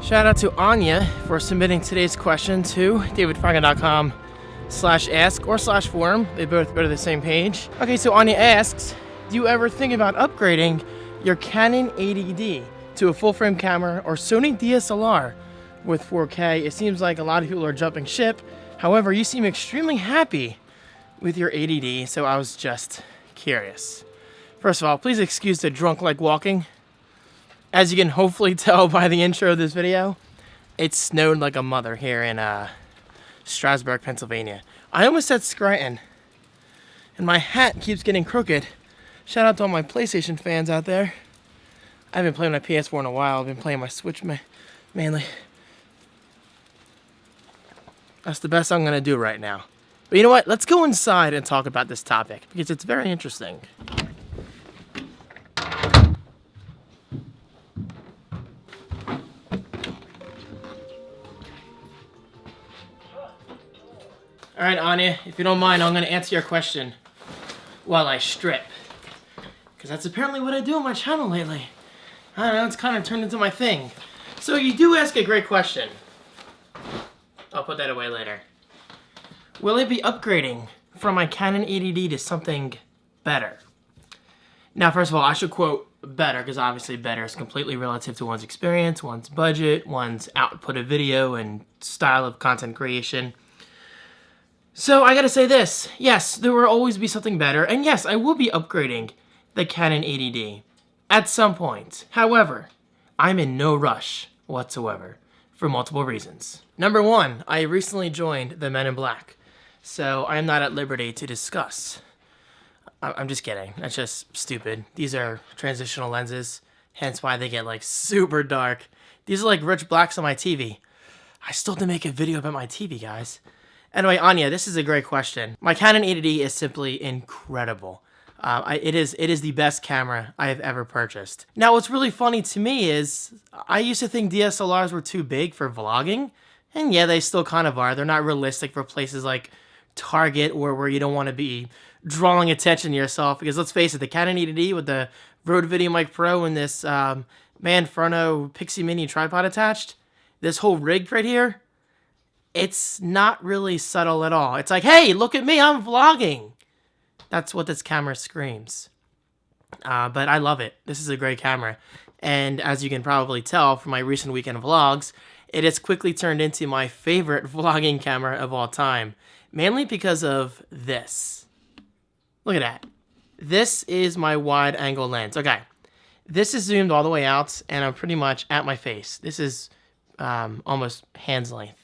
Shout out to Anya for submitting today's question to davidfranco.com/ask or /forum. They both go to the same page. Okay, so Anya asks, do you ever think about upgrading your Canon 80D to a full-frame camera or Sony DSLR with 4K? It seems like a lot of people are jumping ship. However, you seem extremely happy with your 80D, so I was just curious. First of all, please excuse the drunk-like walking. As you can hopefully tell by the intro of this video, it snowed like a mother here in Strasburg, Pennsylvania. I almost said Scranton, and my hat keeps getting crooked. Shout out to all my PlayStation fans out there. I haven't played my PS4 in a while. I've been playing my Switch mainly. That's the best I'm going to do right now. But you know what? Let's go inside and talk about this topic, because it's very interesting. Alright, Anya, if you don't mind, I'm going to answer your question while I strip. Because that's apparently what I do on my channel lately. I don't know, it's kind of turned into my thing. So you do ask a great question. I'll put that away later. Will I be upgrading from my Canon 80D to something better? Now, first of all, I should quote better, because obviously better is completely relative to one's experience, one's budget, one's output of video, and style of content creation. So I gotta say this, yes, there will always be something better, and yes, I will be upgrading the Canon 80D at some point. However, I'm in no rush whatsoever for multiple reasons. Number one, I recently joined the Men in Black, so I am not at liberty to discuss. I'm just kidding, that's just stupid. These are transitional lenses, hence why they get like super dark. These are like rich blacks on my TV. I still have to make a video about my TV, guys. Anyway, Anya, this is a great question. My Canon 80D is simply incredible. It is the best camera I have ever purchased. Now, what's really funny to me is I used to think DSLRs were too big for vlogging, and yeah, they still kind of are. They're not realistic for places like Target or where you don't want to be drawing attention to yourself. Because let's face it, the Canon 80D with the Rode VideoMic Pro and this Franco Pixie Mini tripod attached, this whole rig right here, it's not really subtle at all. It's like, hey, look at me, I'm vlogging. That's what this camera screams. But I love it. This is a great camera. And as you can probably tell from my recent weekend vlogs, it has quickly turned into my favorite vlogging camera of all time. Mainly because of this. Look at that. This is my wide angle lens. Okay. This is zoomed all the way out, and I'm pretty much at my face. This is almost hand's length.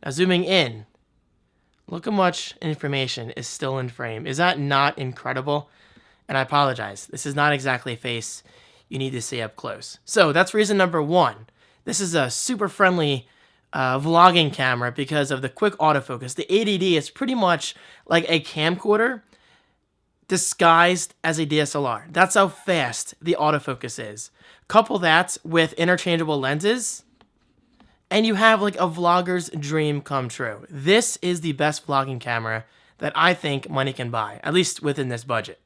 Now zooming in, look how much information is still in frame. Is that not incredible? And I apologize, this is not exactly a face you need to see up close. So that's reason number one. This is a super friendly vlogging camera because of the quick autofocus. The 80D is pretty much like a camcorder disguised as a DSLR. That's how fast the autofocus is. Couple that with interchangeable lenses, and you have like a vlogger's dream come true. This is the best vlogging camera that I think money can buy, at least within this budget.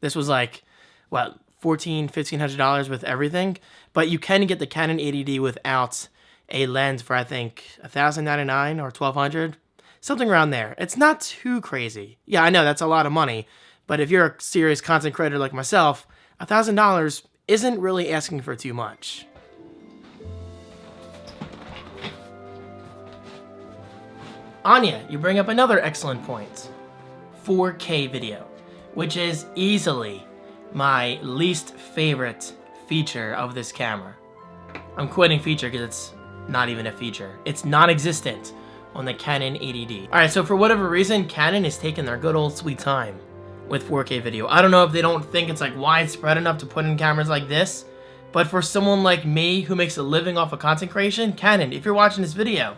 This was like, what, $1,400, $1,500 with everything? But you can get the Canon 80D without a lens for, I think, $1,099 or $1,200, something around there. It's not too crazy. Yeah, I know that's a lot of money, but if you're a serious content creator like myself, $1,000 isn't really asking for too much. Anya, you bring up another excellent point. 4K video, which is easily my least favorite feature of this camera. I'm quoting feature because it's not even a feature. It's non-existent on the Canon 80D. Alright, so for whatever reason, Canon is taking their good old sweet time with 4K video. I don't know if they don't think it's like widespread enough to put in cameras like this, but for someone like me who makes a living off of content creation, Canon, if you're watching this video,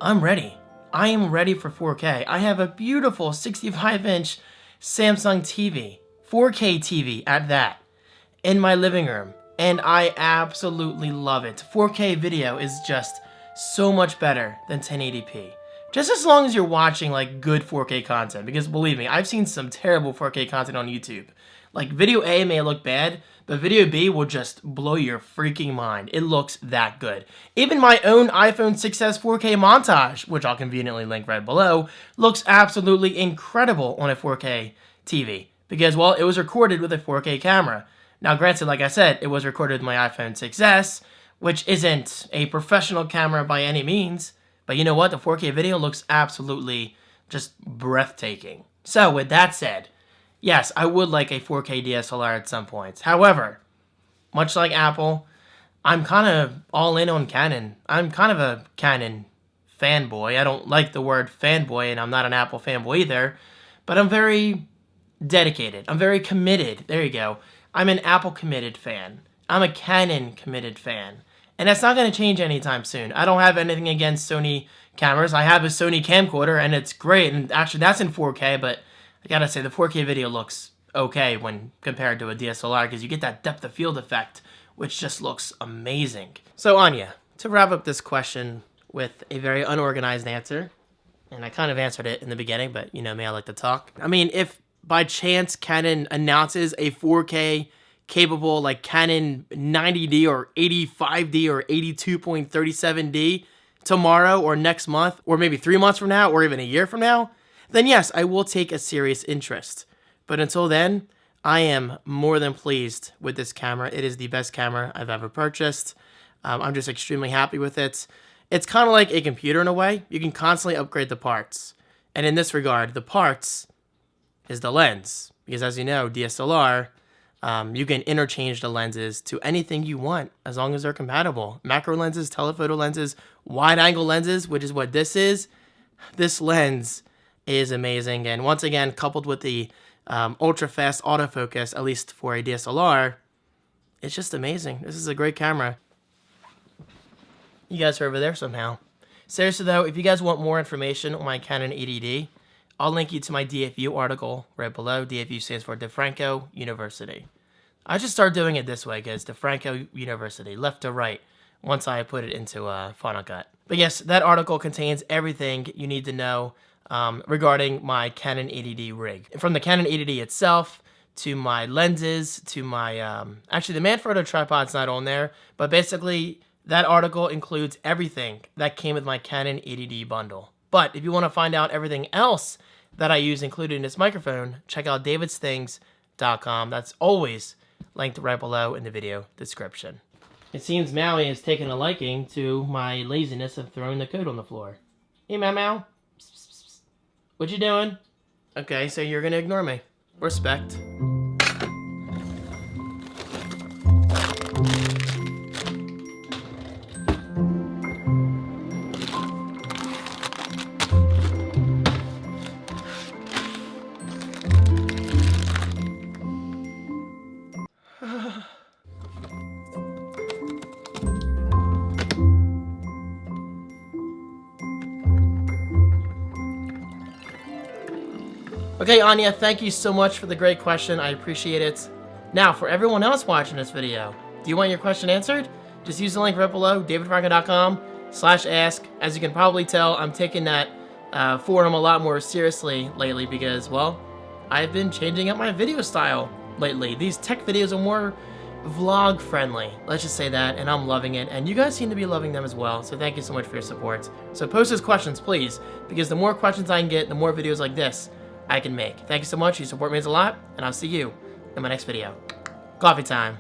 I'm ready. I am ready for 4K. I have a beautiful 65-inch Samsung TV, 4K TV at that, in my living room, and I absolutely love it. 4K video is just so much better than 1080p. Just as long as you're watching like good 4K content, because believe me, I've seen some terrible 4K content on YouTube. Like, video A may look bad, but video B will just blow your freaking mind. It looks that good. Even my own iPhone 6s 4K montage, which I'll conveniently link right below, looks absolutely incredible on a 4K TV. Because, well, it was recorded with a 4K camera. Now, granted, like I said, it was recorded with my iPhone 6s, which isn't a professional camera by any means. But you know what? The 4K video looks absolutely just breathtaking. So, with that said, yes, I would like a 4K DSLR at some point. However, much like Apple, I'm kind of all in on Canon. I'm kind of a Canon fanboy. I don't like the word fanboy, and I'm not an Apple fanboy either. But I'm very dedicated. I'm very committed. There you go. I'm an Apple committed fan. I'm a Canon committed fan. And that's not going to change anytime soon. I don't have anything against Sony cameras. I have a Sony camcorder, and it's great. And actually, that's in 4K, but I gotta say, the 4K video looks okay when compared to a DSLR, because you get that depth of field effect, which just looks amazing. So, Anya, to wrap up this question with a very unorganized answer, and I kind of answered it in the beginning, but you know me, I like to talk. I mean, if by chance Canon announces a 4K capable, like Canon 90D or 85D or 82.37D tomorrow or next month, or maybe 3 months from now, or even a year from now, then yes, I will take a serious interest. But until then, I am more than pleased with this camera. It is the best camera I've ever purchased. I'm just extremely happy with it. It's kind of like a computer in a way. You can constantly upgrade the parts. And in this regard, the parts is the lens. Because as you know, DSLR, you can interchange the lenses to anything you want as long as they're compatible. Macro lenses, telephoto lenses, wide-angle lenses, which is what this is. This lens is amazing. And once again, coupled with the ultra-fast autofocus, at least for a DSLR, it's just amazing. This is a great camera. You guys are over there somehow. Seriously though, if you guys want more information on my Canon 80D, I'll link you to my DFU article right below. DFU stands for DeFranco University. I just started doing it this way, guys. DeFranco University, left to right, once I put it into Final Cut. But yes, that article contains everything you need to know regarding my Canon 80D rig. From the Canon 80D itself, to my lenses, to my... actually, the Manfrotto tripod's not on there, but basically, that article includes everything that came with my Canon 80D bundle. But if you want to find out everything else that I use included in this microphone, check out davidsthings.com. That's always linked right below in the video description. It seems Maui has taken a liking to my laziness of throwing the code on the floor. Hey, Mau. What you doing? Okay, so you're gonna ignore me. Respect. Okay, Anya, thank you so much for the great question. I appreciate it. Now, for everyone else watching this video, do you want your question answered? Just use the link right below, davidfranco.com/ask. As you can probably tell, I'm taking that forum a lot more seriously lately because, well, I've been changing up my video style lately. These tech videos are more vlog friendly, let's just say that, and I'm loving it, and you guys seem to be loving them as well, so thank you so much for your support. So post those questions, please, because the more questions I can get, the more videos like this I can make. Thank you so much. Your support means a lot, and I'll see you in my next video. Coffee time.